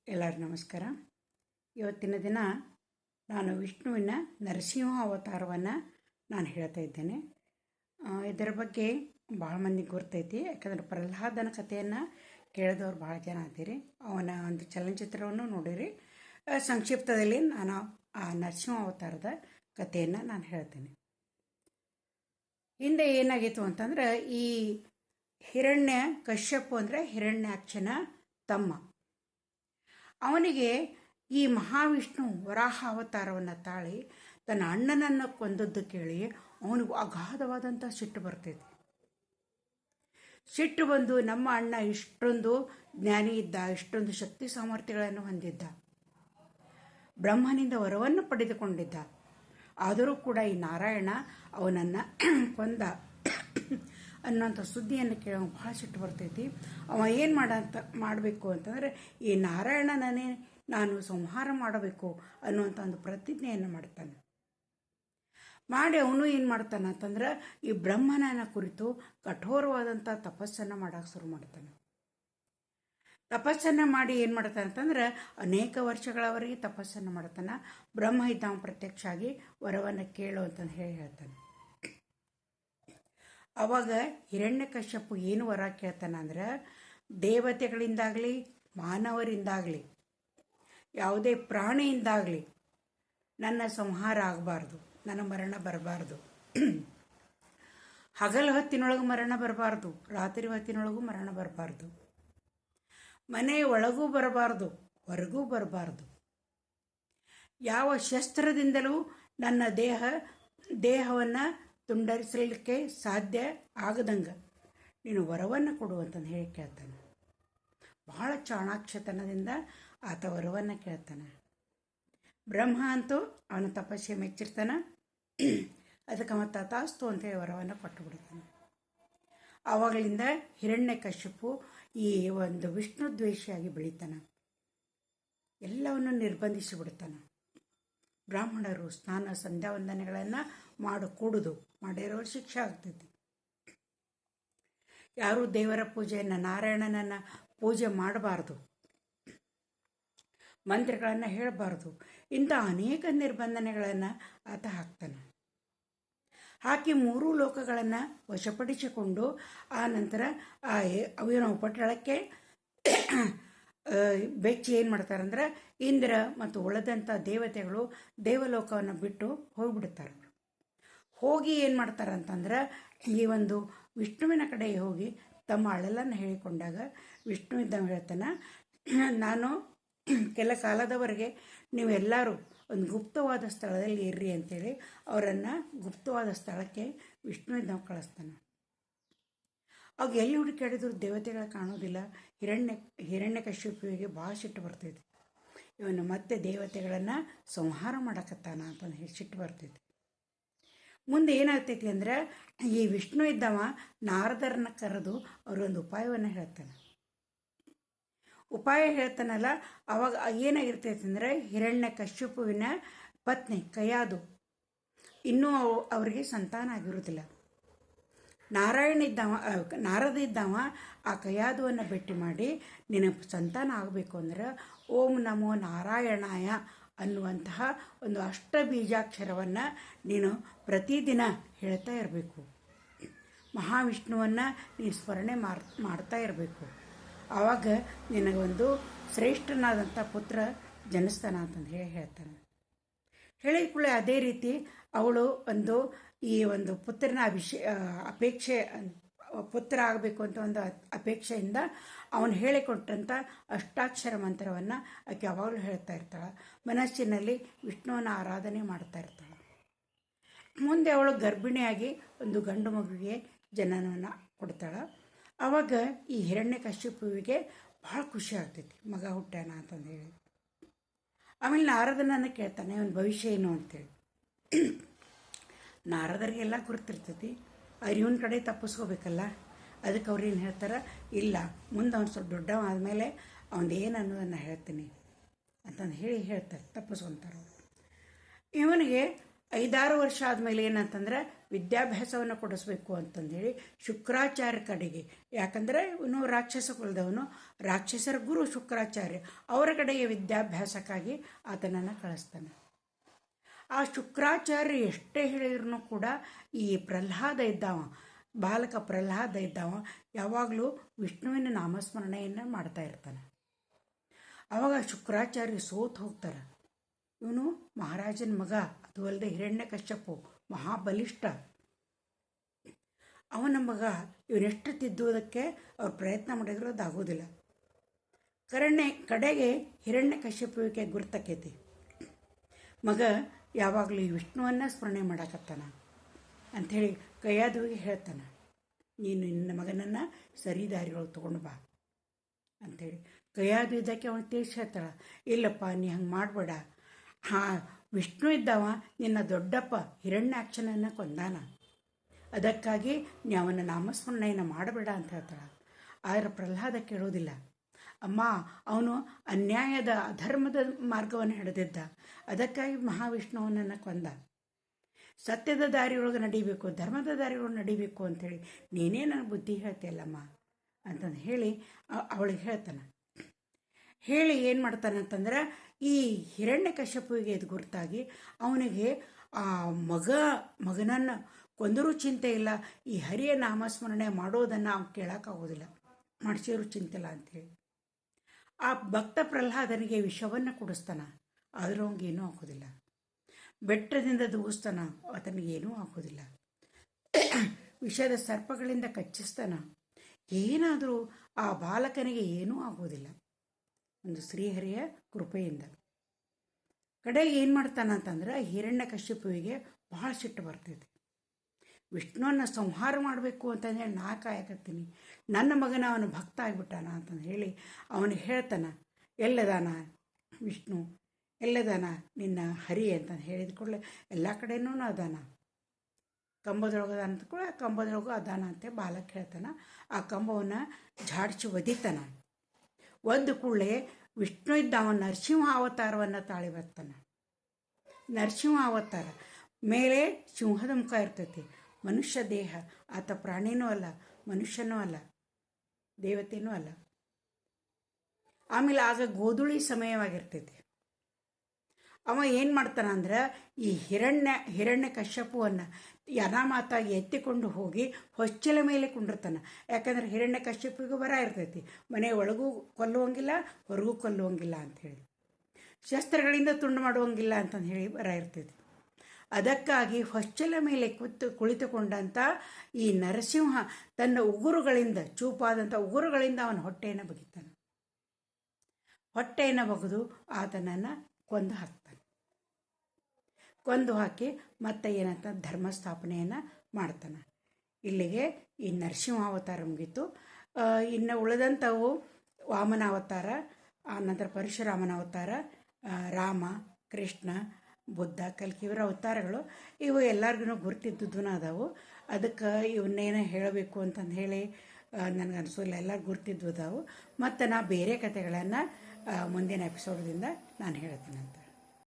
ಎಲ್ಲರಿಗೂ ನಮಸ್ಕಾರ. ಇವತ್ತಿನ ದಿನ ನಾನು ವಿಷ್ಣುವಿನ ನರಸಿಂಹ ಅವತಾರವನ್ನು ನಾನು ಹೇಳ್ತಾ ಇದ್ದೇನೆ. ಇದರ ಬಗ್ಗೆ ಭಾಳ ಮಂದಿಗೆ ಗೊತ್ತೈತಿ, ಯಾಕಂದ್ರೆ ಪ್ರಹ್ಲಾದನ ಕಥೆಯನ್ನು ಕೇಳಿದವ್ರು ಭಾಳ ಜನ ಅಂತೀರಿ. ಅವನ ಒಂದು ಚಲನಚಿತ್ರವನ್ನು ನೋಡಿರಿ. ಸಂಕ್ಷಿಪ್ತದಲ್ಲಿ ನಾನು ಆ ನರಸಿಂಹ ಅವತಾರದ ಕಥೆಯನ್ನು ನಾನು ಹೇಳ್ತೇನೆ. ಹಿಂದೆ ಏನಾಗಿತ್ತು ಅಂತಂದ್ರೆ, ಈ ಹಿರಣ್ಯ ಕಶ್ಯಪು ಅಂದರೆ ಹಿರಣ್ಯಾಕ್ಷನ ತಮ್ಮ. ಅವನಿಗೆ ಈ ಮಹಾವಿಷ್ಣು ವರಾಹ ಅವತಾರವನ್ನು ತಾಳಿ ತನ್ನ ಅಣ್ಣನನ್ನು ಕೊಂದದ್ದು ಕೇಳಿ ಅವನಿಗೆ ಅಗಾಧವಾದಂಥ ಸಿಟ್ಟು ಬರ್ತೈತಿ. ಸಿಟ್ಟು ಬಂದು, ನಮ್ಮ ಅಣ್ಣ ಇಷ್ಟೊಂದು ಜ್ಞಾನಿ ಇದ್ದ, ಇಷ್ಟೊಂದು ಶಕ್ತಿ ಸಾಮರ್ಥ್ಯಗಳನ್ನು ಹೊಂದಿದ್ದ, ಬ್ರಹ್ಮನಿಂದ ವರವನ್ನು ಪಡೆದುಕೊಂಡಿದ್ದ, ಆದರೂ ಕೂಡ ಈ ನಾರಾಯಣ ಅವನನ್ನು ಕೊಂದ ಅನ್ನೋಂಥ ಸುದ್ದಿಯನ್ನು ಕೇಳೋ ಭಾಳ ಸಿಟ್ಟು ಬರ್ತೈತಿ. ಅವ ಏನು ಮಾಡಬೇಕು ಅಂತಂದರೆ, ಈ ನಾರಾಯಣನೇ ನಾನು ಸಂಹಾರ ಮಾಡಬೇಕು ಅನ್ನುವಂಥ ಒಂದು ಪ್ರತಿಜ್ಞೆಯನ್ನು ಮಾಡ್ತಾನೆ. ಮಾಡಿ ಅವನು ಏನು ಮಾಡ್ತಾನೆ ಅಂತಂದ್ರೆ, ಈ ಬ್ರಹ್ಮನನ ಕುರಿತು ಕಠೋರವಾದಂಥ ತಪಸ್ಸನ್ನು ಮಾಡೋಕೆ ಶುರು ಮಾಡ್ತಾನೆ. ತಪಸ್ಸನ್ನು ಮಾಡಿ ಏನು ಮಾಡ್ತಾನೆ ಅಂತಂದ್ರೆ, ಅನೇಕ ವರ್ಷಗಳವರೆಗೆ ತಪಸ್ಸನ್ನು ಮಾಡ್ತಾನೆ. ಬ್ರಹ್ಮ ಇದ್ದಾವ ಪ್ರತ್ಯಕ್ಷ ಆಗಿ ವರವನ್ನು ಕೇಳು ಅಂತಂದು ಹೇಳ್ತಾನೆ. ಅವಾಗ ಹಿರಣ್ಯಕಶ್ಯಪು ಏನು ವರ ಕೇಳ್ತಾನೆ ಅಂದ್ರೆ, ದೇವತೆಗಳಿಂದಾಗಲಿ ಮಾನವರಿಂದಾಗಲಿ ಯಾವುದೇ ಪ್ರಾಣಿಯಿಂದಾಗಲಿ ನನ್ನ ಸಂಹಾರ ಆಗಬಾರ್ದು, ನನ್ನ ಮರಣ ಬರಬಾರ್ದು. ಹಗಲು ಹೊತ್ತಿನೊಳಗೂ ಮರಣ ಬರಬಾರ್ದು, ರಾತ್ರಿ ಹೊತ್ತಿನೊಳಗೂ ಮರಣ ಬರಬಾರ್ದು, ಮನೆಯ ಒಳಗೂ ಬರಬಾರ್ದು, ಹೊರಗೂ ಬರಬಾರ್ದು. ಯಾವ ಶಸ್ತ್ರದಿಂದಲೂ ನನ್ನ ದೇಹವನ್ನು ತುಂಡರಿಸಲಿಕ್ಕೆ ಸಾಧ್ಯ ಆಗದಂಗೆ ನೀನು ವರವನ್ನು ಕೊಡುವಂತಂದು ಹೇಳಿ ಕೇಳ್ತಾನೆ. ಬಹಳ ಚಾಣಾಕ್ಷತನದಿಂದ ಆತ ವರವನ್ನು ಕೇಳ್ತಾನೆ. ಬ್ರಹ್ಮ ಅಂತೂ ಅವನ ತಪಸ್ಸೆ ಮೆಚ್ಚಿರ್ತಾನೆ. ಅದಕ್ಕೆ ಮತ್ತೆ ತಥಾಸ್ತು ಅಂತೇಳಿ ವರವನ್ನು ಕೊಟ್ಟು ಬಿಡ್ತಾನೆ. ಆವಾಗಲಿಂದ ಹಿರಣ್ಯಕಶ್ಯಪು ಈ ಒಂದು ವಿಷ್ಣು ದ್ವೇಷಿಯಾಗಿ ಬೆಳೀತಾನೆ. ಎಲ್ಲವನ್ನು ನಿರ್ಬಂಧಿಸಿ ಬಿಡ್ತಾನೆ. ಬ್ರಾಹ್ಮಣರು ಸ್ನಾನ ಸಂಧ್ಯಾ ವಂದನೆಗಳನ್ನು ಕೂಡುದು ಮಾಡಿರೋರು ಶಿಕ್ಷೆ ಆಗ್ತೈತಿ. ಯಾರೂ ದೇವರ ಪೂಜೆಯನ್ನು, ನಾರಾಯಣನನ್ನು ಪೂಜೆ ಮಾಡಬಾರ್ದು, ಮಂತ್ರಗಳನ್ನು ಹೇಳಬಾರ್ದು. ಇಂಥ ಅನೇಕ ನಿರ್ಬಂಧನೆಗಳನ್ನು ಆತ ಹಾಕ್ತಾನೆ. ಹಾಕಿ 3 ಲೋಕಗಳನ್ನು ವಶಪಡಿಸಿಕೊಂಡು ಆ ನಂತರ ಅವಿನ ಪಟ್ಟಣಕ್ಕೆ ಬೆಚ್ಚಿ ಏನು ಮಾಡ್ತಾರಂದ್ರೆ, ಇಂದ್ರ ಮತ್ತು ಉಳಿದಂಥ ದೇವತೆಗಳು ದೇವಲೋಕವನ್ನು ಬಿಟ್ಟು ಹೋಗಿಬಿಡ್ತಾರೆ. ಹೋಗಿ ಏನು ಮಾಡ್ತಾರಂತಂದ್ರೆ, ಈ ಒಂದು ವಿಷ್ಣುವಿನ ಕಡೆ ಹೋಗಿ ತಮ್ಮ ಅಳಲನ್ನು ಹೇಳಿಕೊಂಡಾಗ ವಿಷ್ಣು ಇದ್ದವ ಹೇಳ್ತಾನೆ, ನಾನು ಕೆಲ ಕಾಲದವರೆಗೆ ನೀವೆಲ್ಲರೂ ಒಂದು ಗುಪ್ತವಾದ ಸ್ಥಳದಲ್ಲಿ ಇರ್ರಿ ಅಂತೇಳಿ ಅವರನ್ನು ಗುಪ್ತವಾದ ಸ್ಥಳಕ್ಕೆ ವಿಷ್ಣು ಇದ್ದವ ಕಳಿಸ್ತಾನೆ. ಅವಾಗ ಎಲ್ಲಿ ಹುಡುಕಾಡಿದ್ರು ದೇವತೆಗಳು ಕಾಣೋದಿಲ್ಲ. ಹಿರಣ್ಯಕಶ್ಯಪಿಗೆ ಭಾಳ ಸಿಟ್ಟು ಬರ್ತೈತಿ. ಇವನು ಮತ್ತೆ ದೇವತೆಗಳನ್ನು ಸಂಹಾರ ಮಾಡಕತ್ತಾನ ಅಂತಂದು ಹೇಳಿ ಸಿಟ್ಟು ಬರ್ತೈತಿ. ಮುಂದೆ ಏನಾಗ್ತೈತಿ ಅಂದ್ರೆ, ಈ ವಿಷ್ಣು ಇದ್ದವ ನಾರದರನ್ನ ಕರೆದು ಅವರೊಂದು ಉಪಾಯವನ್ನು ಹೇಳ್ತಾನೆ. ಉಪಾಯ ಹೇಳ್ತಾನಲ್ಲ, ಅವಾಗ ಏನಾಗಿರ್ತೈತಿ ಅಂದರೆ, ಹಿರಣ್ಯಕಶ್ಯಪುವಿನ ಪತ್ನಿ ಕಯಾದು ಇನ್ನೂ ಅವರಿಗೆ ಸಂತಾನ ಆಗಿರೋದಿಲ್ಲ. ನಾರದ ಇದ್ದವ ಆ ಕಯಾದುವನ್ನು ಭೇಟಿ ಮಾಡಿ, ನಿನ್ನ ಸಂತಾನ ಆಗಬೇಕು ಅಂದ್ರೆ ಓಂ ನಮೋ ನಾರಾಯಣಾಯ ಅನ್ನುವಂತಹ ಒಂದು ಅಷ್ಟಬೀಜಾಕ್ಷರವನ್ನು ನೀನು ಪ್ರತಿದಿನ ಹೇಳ್ತಾ ಇರಬೇಕು. ಮಹಾವಿಷ್ಣುವನ್ನು ನೀನು ಸ್ಮರಣೆ ಮಾಡ್ತಾ ಇರಬೇಕು. ಆವಾಗ ನಿನಗೊಂದು ಶ್ರೇಷ್ಠನಾದಂಥ ಪುತ್ರ ಜನಿಸ್ತಾನ ಅಂತಂದು ಹೇಳ್ತಾನೆ. ಹೇಳಿದ ಕೂಡಲೇ ಅದೇ ರೀತಿ ಅವಳು ಈ ಒಂದು ಪುತ್ರನ ಅಪೇಕ್ಷೆ, ಪುತ್ರ ಆಗಬೇಕು ಅಂತ ಒಂದು ಅಪೇಕ್ಷೆಯಿಂದ ಅವನು ಹೇಳಿಕೊಟ್ಟಂಥ ಅಷ್ಟಾಕ್ಷರ ಮಂತ್ರವನ್ನು ಆಕೆ ಯಾವಾಗಲೂ ಹೇಳ್ತಾ ಇರ್ತಾಳೆ. ಮನಸ್ಸಿನಲ್ಲಿ ವಿಷ್ಣುವನ್ನ ಆರಾಧನೆ ಮಾಡ್ತಾ ಇರ್ತಾಳೆ. ಮುಂದೆ ಅವಳು ಗರ್ಭಿಣಿಯಾಗಿ ಒಂದು ಗಂಡು ಮಗುವಿಗೆ ಜನನವನ್ನು ಕೊಡ್ತಾಳೆ. ಆವಾಗ ಈ ಹಿರಣ್ಯಕಶ್ಯಪುವಿಗೆ ಭಾಳ ಖುಷಿ ಆಗ್ತೈತಿ, ಮಗ ಹುಟ್ಟ್ಯಾನ ಅಂತಂದು ಹೇಳಿ. ಆಮೇಲೆ ನಾರದನನ್ನು ಕೇಳ್ತಾನೆ, ಅವನ ಭವಿಷ್ಯ ಏನು ಅಂತೇಳಿ. ನಾರದರಿಗೆಲ್ಲ ಗುರುತಿರ್ತೈತಿ, ಅವ್ರು ಇವನ ಕಡೆ ತಪ್ಪಿಸ್ಕೋಬೇಕಲ್ಲ. ಅದಕ್ಕೆ ಅವ್ರು ಏನು ಹೇಳ್ತಾರೆ, ಇಲ್ಲ ಮುಂದೆ ಅವ್ನು ಸ್ವಲ್ಪ ದೊಡ್ಡವ ಆದಮೇಲೆ ಅವನು ಏನು ಅನ್ನೋದನ್ನು ಹೇಳ್ತೀನಿ ಅಂತಂದು ಹೇಳ್ತಾರೆ, ತಪ್ಪಿಸ್ಕೊತಾರೆ. ಇವನಿಗೆ 5-6 ವರ್ಷ ಆದಮೇಲೆ ಏನಂತಂದ್ರೆ ವಿದ್ಯಾಭ್ಯಾಸವನ್ನು ಕೊಡಿಸ್ಬೇಕು ಅಂತಂದೇಳಿ ಶುಕ್ರಾಚಾರ್ಯ ಕಡೆಗೆ, ಯಾಕಂದರೆ ಇವನು ರಾಕ್ಷಸ ಕುಲದವನು, ರಾಕ್ಷಸರ ಗುರು ಶುಕ್ರಾಚಾರ್ಯ, ಅವರ ಕಡೆಗೆ ವಿದ್ಯಾಭ್ಯಾಸಕ್ಕಾಗಿ ಆತನನ್ನು ಕಳಿಸ್ತಾನೆ. ಆ ಶುಕ್ರಾಚಾರ್ಯ ಎಷ್ಟೇ ಹೇಳಿದ್ರು ಕೂಡ ಈ ಪ್ರಹ್ಲಾದ ಇದ್ದಾವ, ಬಾಲಕ ಪ್ರಹ್ಲಾದ ಇದ್ದಾವ, ಯಾವಾಗಲೂ ವಿಷ್ಣುವಿನ ನಾಮಸ್ಮರಣೆಯನ್ನು ಮಾಡ್ತಾ ಇರ್ತಾನೆ. ಆವಾಗ ಶುಕ್ರಾಚಾರ್ಯ ಸೋತು ಹೋಗ್ತಾರೆ. ಇವನು ಮಹಾರಾಜನ ಮಗ, ಅದು ಅಲ್ಲದೆ ಹಿರಣ್ಯಕಶ್ಯಪು ಮಹಾಬಲಿಷ್ಠ, ಅವನ ಮಗ. ಇವನೆಷ್ಟು ತಿದ್ದುವುದಕ್ಕೆ ಅವ್ರು ಪ್ರಯತ್ನ ಮಾಡಿದ್ರು ಅದಾಗೋದಿಲ್ಲ. ಕಡೆಗೆ ಹಿರಣ್ಯಕಶ್ಯಪುವಿಗೆ ಗುರ್ತಕೈತಿ. ಮಗ ಯಾವಾಗಲೂ ಈ ವಿಷ್ಣುವನ್ನು ಸ್ಮರಣೆ ಮಾಡಕತ್ತಾನ ಅಂಥೇಳಿ ಕೈಯಾದುವಿಗೆ ಹೇಳ್ತಾನೆ, ನೀನು ನಿನ್ನ ಮಗನನ್ನು ಸರಿ ದಾರಿಗಳು ತೊಗೊಂಡು ಬಾ ಅಂಥೇಳಿ. ಕೈಯಾದು ಇದ್ದಕ್ಕೆ ಅವನು ತಿಳಿಸಿ ಹೇಳ್ತಾಳೆ, ಇಲ್ಲಪ್ಪ ನೀ ಹಂಗೆ ಮಾಡಬೇಡ, ವಿಷ್ಣು ಇದ್ದವ ನಿನ್ನ ದೊಡ್ಡಪ್ಪ ಹಿರಣ್ಯಾಕ್ಷನನ್ನು ಕೊಂದಾನ, ಅದಕ್ಕಾಗಿ ನೀ ಅವನ ನಾಮಸ್ಮರಣೆಯನ್ನು ಮಾಡಬೇಡ ಅಂತ ಹೇಳ್ತಾಳೆ. ಆದರೆ ಪ್ರಹ್ಲಾದ ಕೇಳೋದಿಲ್ಲ. ಅಮ್ಮ, ಅವನು ಅನ್ಯಾಯದ ಅಧರ್ಮದ ಮಾರ್ಗವನ್ನು ಹಿಡಿದಿದ್ದ, ಅದಕ್ಕಾಗಿ ಮಹಾವಿಷ್ಣುವನನ್ನು ಕೊಂದ. ಸತ್ಯದ ದಾರಿಯೊಳಗೆ ನಡಿಬೇಕು, ಧರ್ಮದ ದಾರಿಯೊಳಗೆ ನಡಿಬೇಕು ಅಂಥೇಳಿ ನೀನೇ ನನಗೆ ಬುದ್ಧಿ ಹೇಳ್ತೀಯಲ್ಲಮ್ಮ ಅಂತಂದು ಹೇಳಿ ಅವಳಿಗೆ ಹೇಳ್ತಾನೆ. ಹೇಳಿ ಏನು ಮಾಡ್ತಾನಂತಂದ್ರೆ, ಈ ಹಿರಣ್ಯಕಶ್ಯಪುವಿಗೆ ಇದು ಗುರುತಾಗಿ ಅವನಿಗೆ ಆ ಮಗನನ್ನು ಕೊಂದರೂ ಚಿಂತೆ ಇಲ್ಲ, ಈ ಹರಿಯ ನಾಮಸ್ಮರಣೆ ಮಾಡೋದನ್ನು ಅವ್ನು ಕೇಳೋಕ್ಕಾಗೋದಿಲ್ಲ, ಮಾಡಿಸಿದ್ರು ಚಿಂತೆ ಇಲ್ಲ ಅಂಥೇಳಿ ಆ ಭಕ್ತ ಪ್ರಹ್ಲಾದನಿಗೆ ವಿಷವನ್ನು ಕುಡಿಸ್ತಾನ. ಆದರೂ ಅವನಿಗೇನೂ ಆಗೋದಿಲ್ಲ. ಬೆಟ್ಟದಿಂದ ದೂಗಿಸ್ತಾನ, ಆತನಿಗೇನೂ ಆಗೋದಿಲ್ಲ. ವಿಷದ ಸರ್ಪಗಳಿಂದ ಕಚ್ಚಿಸ್ತಾನ, ಏನಾದರೂ ಆ ಬಾಲಕನಿಗೆ ಏನೂ ಆಗೋದಿಲ್ಲ, ಒಂದು ಶ್ರೀಹರಿಯ ಕೃಪೆಯಿಂದ. ಕಡೆಗೆ ಏನು ಮಾಡ್ತಾನಂತಂದ್ರೆ, ಹಿರಣ್ಯಕಶ್ಯಪುವಿಗೆ ಭಾಳ ಸಿಟ್ಟು ಬರ್ತೈತಿ. ವಿಷ್ಣುವನ್ನು ಸಂಹಾರ ಮಾಡಬೇಕು ಅಂತಂದೇಳಿ ನಾ ಕಾಯಕತ್ತೀನಿ, ನನ್ನ ಮಗನ ಅವನು ಭಕ್ತ ಆಗಿಬಿಟ್ಟಾನ ಅಂತಂದು ಹೇಳಿ ಅವನಿಗೆ ಹೇಳ್ತಾನ, ಎಲ್ಲದಾನ ವಿಷ್ಣು, ಎಲ್ಲದಾನ ನಿನ್ನ ಹರಿ ಅಂತಂದು ಹೇಳಿದ ಕೂಡಲೇ ಎಲ್ಲ ಕಡೆನೂ ಅದಾನ, ಕಂಬದೊಳಗೆ ಅದಾನ ಅಂತ ಕೂಡ ಕಂಬದೊಳಗೂ ಅದಾನ ಅಂತ ಬಾಲಕ ಹೇಳ್ತಾನ. ಆ ಕಂಬವನ್ನು ಝಾಡಿಸಿ ಒದಿತಾನ. ಒದ್ದು ಕೂಡಲೇ ವಿಷ್ಣು ಇದ್ದ ಅವನ ನರಸಿಂಹ ಅವತಾರವನ್ನು ತಾಳಿ ಬರ್ತಾನೆ. ನರಸಿಂಹ ಅವತಾರ ಮೇಲೆ ಸಿಂಹದ ಮುಖ ಇರ್ತೈತಿ, ಮನುಷ್ಯ ದೇಹ, ಆತ ಪ್ರಾಣಿನೂ ಅಲ್ಲ, ಮನುಷ್ಯನೂ ಅಲ್ಲ, ದೇವತೆನೂ ಅಲ್ಲ. ಆಮೇಲೆ ಆಗ ಗೋಧುಳಿ ಸಮಯವಾಗಿರ್ತೈತಿ. ಅವ ಏನು ಮಾಡ್ತಾನ ಅಂದ್ರೆ, ಈ ಹಿರಣ್ಯ ಕಶ್ಯಪುವನ್ನು ಅನಾಮಾತಾಗಿ ಎತ್ತಿಕೊಂಡು ಹೋಗಿ ಹೊಚ್ಚಲ ಮೇಲೆ ಕುಂಡಿರ್ತಾನೆ. ಯಾಕಂದ್ರೆ ಹಿರಣ್ಯ ಕಶ್ಯಪಿಗೂ ಬರ ಇರ್ತೈತಿ, ಮನೆ ಒಳಗೂ ಕೊಲ್ಲುವಂಗಿಲ್ಲ, ಹೊರಗೂ ಕೊಲ್ಲುವಂಗಿಲ್ಲ ಅಂಥೇಳಿ, ಶಸ್ತ್ರಗಳಿಂದ ತುಂಡು ಮಾಡುವಂಗಿಲ್ಲ ಅಂತಂದು ಹೇಳಿ ಬರ ಇರ್ತೈತಿ. ಅದಕ್ಕಾಗಿ ಹೊಚ್ಚಲ ಮೇಲೆ ಕುಳಿತುಕೊಂಡಂಥ ಈ ನರಸಿಂಹ ತನ್ನ ಉಗುರುಗಳಿಂದ, ಚೂಪಾದಂಥ ಉಗುರುಗಳಿಂದ ಅವನ ಹೊಟ್ಟೆಯನ್ನು ಬಗಿತಾನೆ. ಹೊಟ್ಟೆಯನ್ನು ಬಗೆದು ಆತನನ್ನು ಕೊಂದು ಹಾಕ್ತಾನೆ. ಕೊಂದು ಹಾಕಿ ಮತ್ತೆ ಏನಂತ ಧರ್ಮ ಸ್ಥಾಪನೆಯನ್ನು ಮಾಡ್ತಾನೆ. ಇಲ್ಲಿಗೆ ಈ ನರಸಿಂಹ ಅವತಾರ ಮುಗೀತು. ಇನ್ನು ಉಳಿದಂಥವು ವಾಮನ ಅವತಾರ, ಆನಂತರ ಪರಶುರಾಮನ ಅವತಾರ, ರಾಮ, ಕೃಷ್ಣ, ಬುದ್ಧ, ಕಲ್ಕಿ ಇವರ ಅವತಾರಗಳು. ಇವು ಎಲ್ಲರಿಗೂ ಗುರ್ತಿದ್ದೂ ಅದಾವು. ಅದಕ್ಕೆ ಇವನ್ನೇನು ಹೇಳಬೇಕು ಅಂತಂದು ಹೇಳಿ ನನಗನ್ಸೋಲ್ಲ, ಎಲ್ಲರೂ ಗುರ್ತಿದ್ದು ಅದಾವು. ಮತ್ತು ನಾ ಬೇರೆ ಕಥೆಗಳನ್ನು ಮುಂದಿನ ಎಪಿಸೋಡ್ದಿಂದ ನಾನು ಹೇಳ್ತೀನಂತ.